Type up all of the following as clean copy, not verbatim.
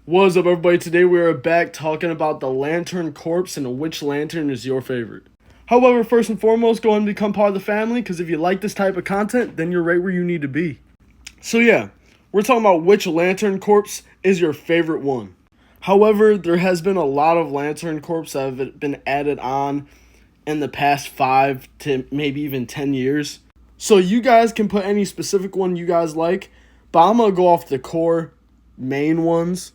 What's up, everybody? Today we are back talking about the Lantern Corps and which lantern is your favorite. However, first and foremost, go ahead and become part of the family, because if you like this type of content, then you're right where you need to be. So yeah, we're talking about which Lantern Corps is your favorite one. However, there has been a lot of Lantern Corps that have been added on in the past 5 to maybe even 10 years. So you guys can put any specific one you guys like, but I'm going to go off the core main ones.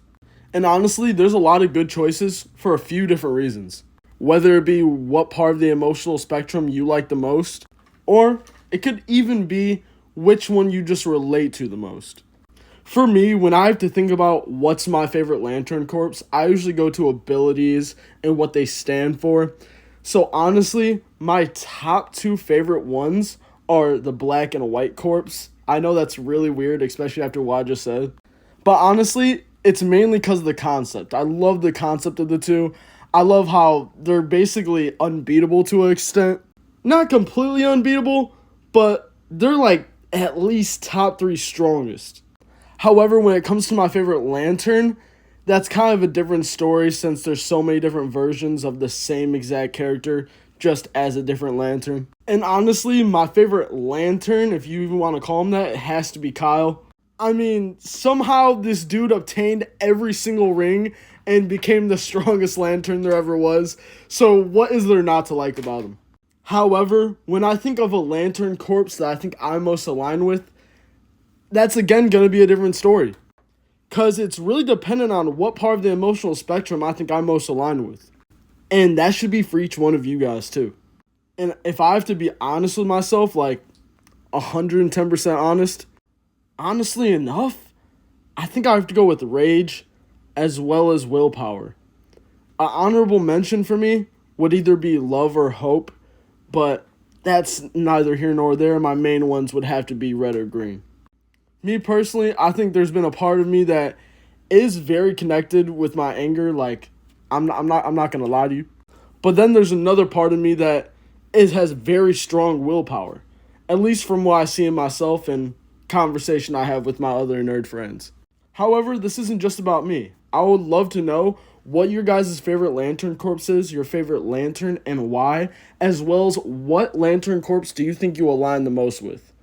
And honestly, there's a lot of good choices for a few different reasons. Whether it be what part of the emotional spectrum you like the most, or it could even be which one you just relate to the most. For me, when I have to think about what's my favorite Lantern Corps, I usually go to abilities and what they stand for. So honestly, my top 2 favorite ones are the Black and White Corps. I know that's really weird, especially after what I just said. But honestly, it's mainly because of the concept. I love the concept of the two. I love how they're basically unbeatable to an extent. Not completely unbeatable, but they're like at least top 3 strongest. However, when it comes to my favorite lantern, that's kind of a different story since there's so many different versions of the same exact character just as a different lantern. And honestly, my favorite lantern, if you even want to call him that, it has to be Kyle. I mean, somehow this dude obtained every single ring and became the strongest lantern there ever was. So what is there not to like about him? However, when I think of a Lantern Corps that I think I'm most aligned with, that's again going to be a different story. Because it's really dependent on what part of the emotional spectrum I think I'm most aligned with. And that should be for each one of you guys too. And if I have to be honest with myself, like 110% honest, honestly enough, I think I have to go with Rage as well as Willpower. An honorable mention for me would either be Love or Hope, but that's neither here nor there. My main ones would have to be Red or Green. Me personally, I think there's been a part of me that is very connected with my anger. Like, I'm not gonna lie to you. But then there's another part of me that has very strong willpower, at least from what I see in myself and conversation I have with my other nerd friends. However, this isn't just about me. I would love to know what your guys' favorite Lantern Corps is, your favorite lantern, and why, as well as what Lantern Corps do you think you align the most with.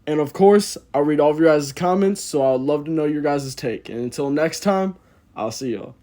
And of course, I'll read all of your guys' comments, so I'd love to know your guys' take. And until next time, I'll see y'all.